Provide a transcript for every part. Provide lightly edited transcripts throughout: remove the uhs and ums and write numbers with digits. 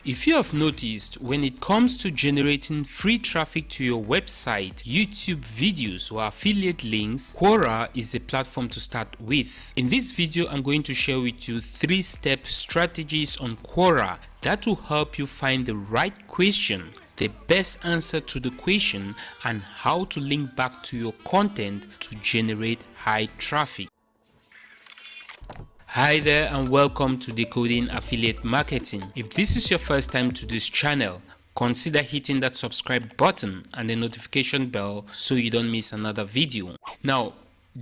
If you have noticed, when it comes to generating free traffic to your website, YouTube videos or affiliate links, Quora is the platform to start with. In this video, I'm going to share with you 3-step strategies on Quora that will help you find the right question, the best answer to the question, and how to link back to your content to generate high traffic. Hi there and welcome to Decoding Affiliate Marketing. If this is your first time to this channel, consider hitting that subscribe button and the notification bell so you don't miss another video. Now,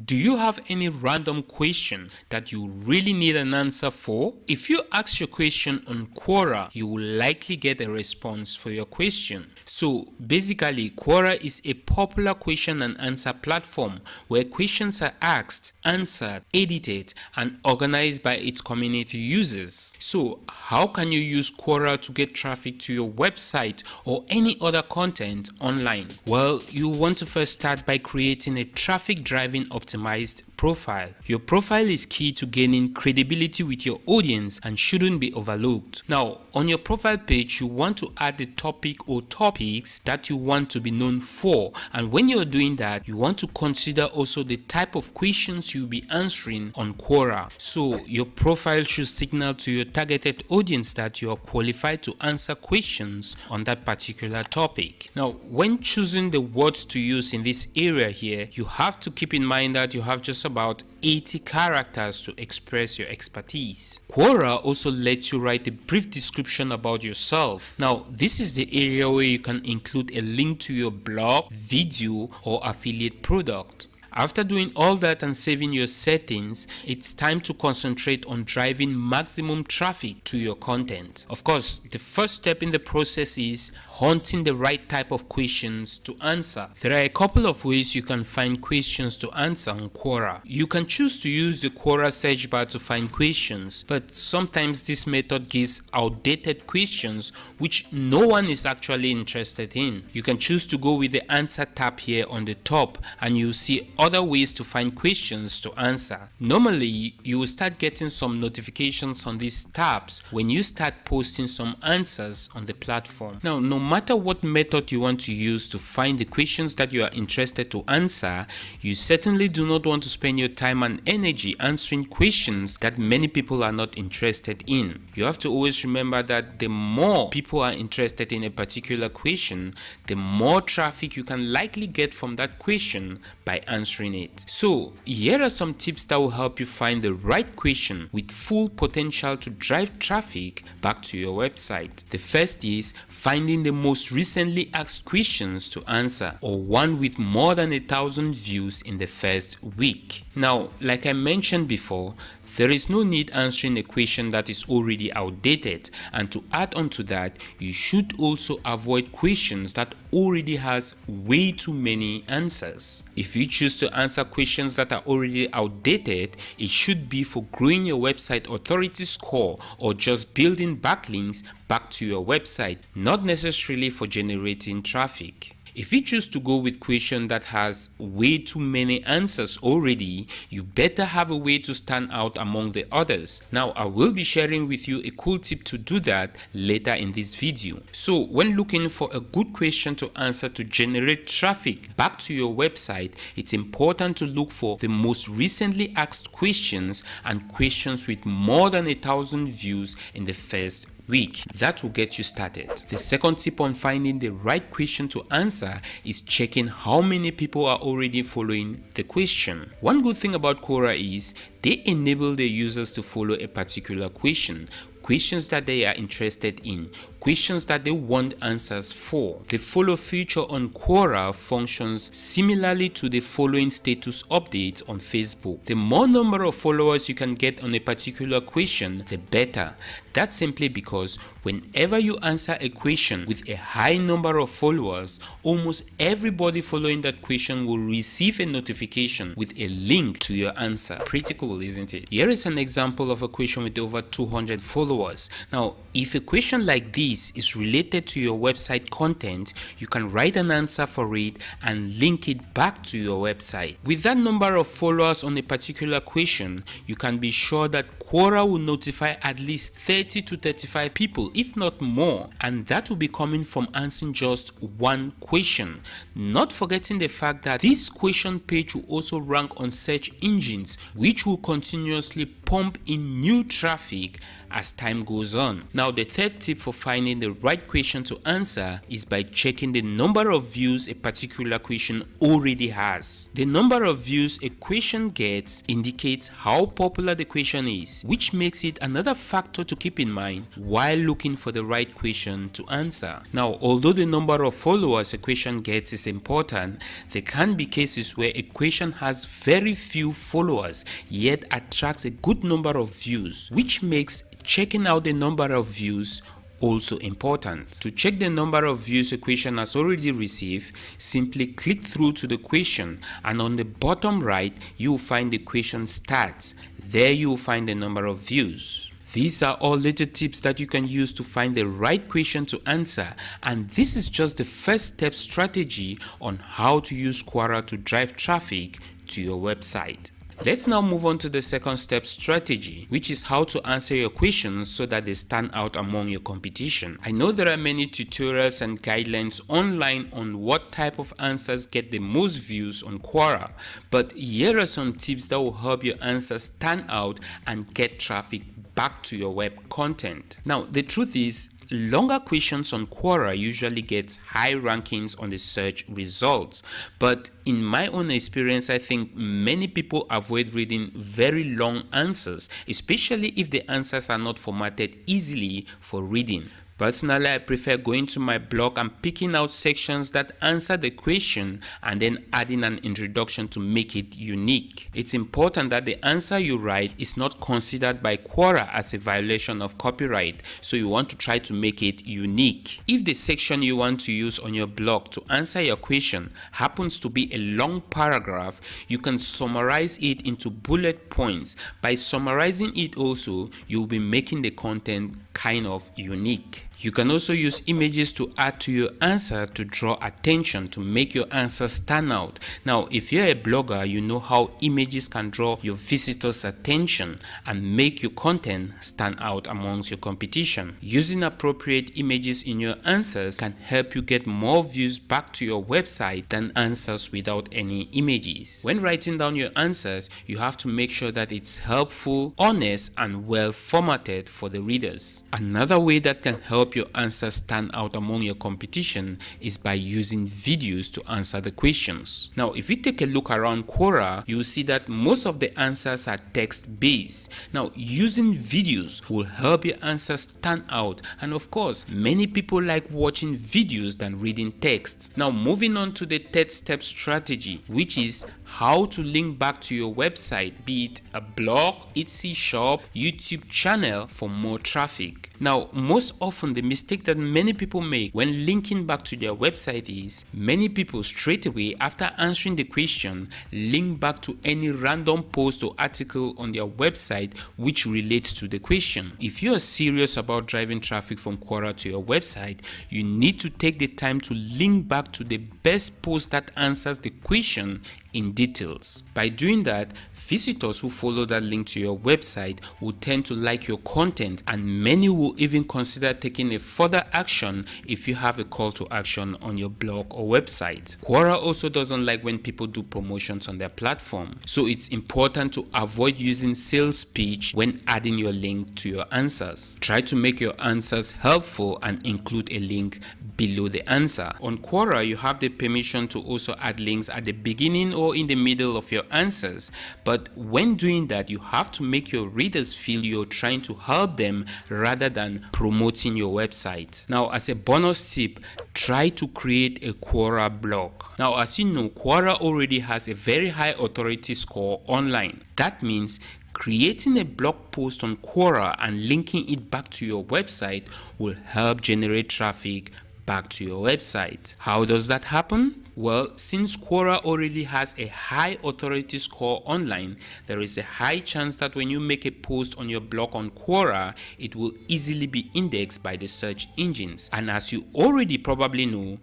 do you have any random question that you really need an answer for? If you ask your question on Quora, you will likely get a response for your question. So basically, Quora is a popular question and answer platform where questions are asked, answered, edited, and organized by its community users. So how can you use Quora to get traffic to your website or any other content online? Well, you want to first start by creating a traffic driving optimized profile. Your profile is key to gaining credibility with your audience and shouldn't be overlooked. Now, on your profile page, you want to add the topic or topics that you want to be known for. And when you're doing that, you want to consider also the type of questions you'll be answering on Quora. So your profile should signal to your targeted audience that you are qualified to answer questions on that particular topic. Now, when choosing the words to use in this area here, you have to keep in mind that you have just about 80 characters to express your expertise. Quora also lets you write a brief description about yourself. Now, this is the area where you can include a link to your blog, video, or affiliate product. After doing all that and saving your settings, it's time to concentrate on driving maximum traffic to your content. Of course, the first step in the process is hunting the right type of questions to answer. There are a couple of ways you can find questions to answer on Quora. You can choose to use the Quora search bar to find questions, but sometimes this method gives outdated questions which no one is actually interested in. You can choose to go with the answer tab here on the top and you'll see other ways to find questions to answer. Normally, you will start getting some notifications on these tabs when you start posting some answers on the platform. Now, no matter what method you want to use to find the questions that you are interested to answer, you certainly do not want to spend your time and energy answering questions that many people are not interested in. You have to always remember that the more people are interested in a particular question, the more traffic you can likely get from that question by answering it. So here are some tips that will help you find the right question with full potential to drive traffic back to your website. The first is finding the most recently asked questions to answer, or one with more than 1,000 views in the first week. Now, like I mentioned before, there is no need answering a question that is already outdated, and to add on to that, you should also avoid questions that already has way too many answers. If you choose to answer questions that are already outdated, it should be for growing your website authority score or just building backlinks back to your website, not necessarily for generating traffic. If you choose to go with question that has way too many answers already, you better have a way to stand out among the others. Now, I will be sharing with you a cool tip to do that later in this video. So when looking for a good question to answer to generate traffic back to your website, it's important to look for the most recently asked questions and questions with more than 1,000 views in the first week. That will get you started. The second tip on finding the right question to answer is checking how many people are already following the question. One good thing about Quora is they enable their users to follow a particular question, questions that they are interested in, questions that they want answers for. The follow feature on Quora functions similarly to the following status updates on Facebook. The more number of followers you can get on a particular question, the better. That's simply because whenever you answer a question with a high number of followers, almost everybody following that question will receive a notification with a link to your answer. Pretty cool, isn't it? Here is an example of a question with over 200 followers. Now, if a question like this this is related to your website content, you can write an answer for it and link it back to your website. With that number of followers on a particular question, you can be sure that Quora will notify at least 30 to 35 people, if not more, and that will be coming from answering just one question. Not forgetting the fact that this question page will also rank on search engines, which will continuously pump in new traffic as time goes on. Now, the third tip for finding the right question to answer is by checking the number of views a particular question already has. The number of views a question gets indicates how popular the question is, which makes it another factor to keep in mind while looking for the right question to answer. Now, although the number of followers a question gets is important, there can be cases where a question has very few followers yet attracts a good number of views, which makes checking out the number of views also important. To check the number of views a question has already received, simply click through to the question, and on the bottom right you will find the question stats. There you will find the number of views. These are all little tips that you can use to find the right question to answer, and this is just the first step strategy on how to use Quora to drive traffic to your website. Let's now move on to the second step strategy, which is how to answer your questions so that they stand out among your competition. I know there are many tutorials and guidelines online on what type of answers get the most views on Quora, but here are some tips that will help your answers stand out and get traffic back to your web content. Now, the truth is, longer questions on Quora usually get high rankings on the search results, but in my own experience, I think many people avoid reading very long answers, especially if the answers are not formatted easily for reading. Personally, I prefer going to my blog and picking out sections that answer the question and then adding an introduction to make it unique. It's important that the answer you write is not considered by Quora as a violation of copyright, so you want to try to make it unique. If the section you want to use on your blog to answer your question happens to be a long paragraph, you can summarize it into bullet points. By summarizing it also, you'll be making the content kind of unique. You can also use images to add to your answer to draw attention, to make your answer stand out. Now, if you're a blogger, you know how images can draw your visitors' attention and make your content stand out amongst your competition. Using appropriate images in your answers can help you get more views back to your website than answers without any images. When writing down your answers, you have to make sure that it's helpful, honest, and well formatted for the readers. Another way that can help your answers stand out among your competition is by using videos to answer the questions. Now, if you take a look around Quora, you'll see that most of the answers are text-based. Now, using videos will help your answers stand out, and of course, many people like watching videos than reading text. Now, moving on to the third step strategy, which is how to link back to your website, be it a blog, Etsy shop, YouTube channel for more traffic. Now, most often the mistake that many people make when linking back to their website is many people straight away after answering the question link back to any random post or article on their website which relates to the question. If you are serious about driving traffic from Quora to your website, you need to take the time to link back to the best post that answers the question in details. By doing that, visitors who follow that link to your website will tend to like your content, and many will even consider taking a further action if you have a call to action on your blog or website. Quora also doesn't like when people do promotions on their platform, so it's important to avoid using sales pitch when adding your link to your answers. Try to make your answers helpful and include a link below the answer. On Quora, you have the permission to also add links at the beginning or in the middle of your answers, but when doing that, you have to make your readers feel you're trying to help them rather than promoting your website. Now, as a bonus tip, try to create a Quora blog. Now, as you know, Quora already has a very high authority score online. That means creating a blog post on Quora and linking it back to your website will help generate traffic back to your website. How does that happen? Well, since Quora already has a high authority score online, there is a high chance that when you make a post on your blog on Quora, it will easily be indexed by the search engines. And as you already probably know,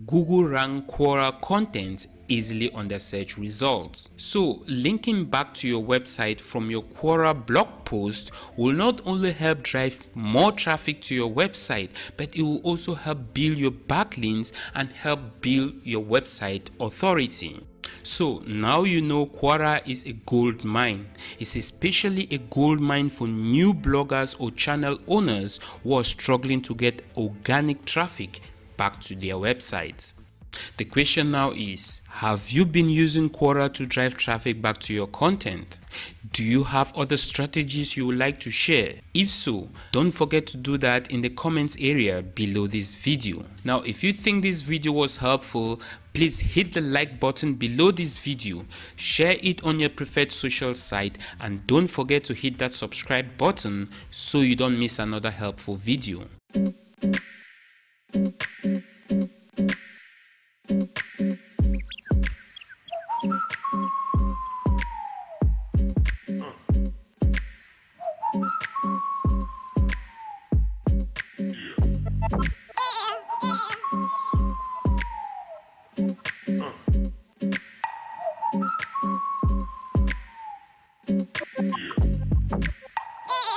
Google rank Quora content easily on the search results. So linking back to your website from your Quora blog post will not only help drive more traffic to your website, but it will also help build your backlinks and help build your website authority. So now you know Quora is a gold mine. It's especially a gold mine for new bloggers or channel owners who are struggling to get organic traffic back to their websites. The question now is, have you been using Quora to drive traffic back to your content? Do you have other strategies you would like to share? If so, don't forget to do that in the comments area below this video. Now, if you think this video was helpful, please hit the like button below this video, share it on your preferred social site, and don't forget to hit that subscribe button so you don't miss another helpful video.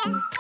Yeah.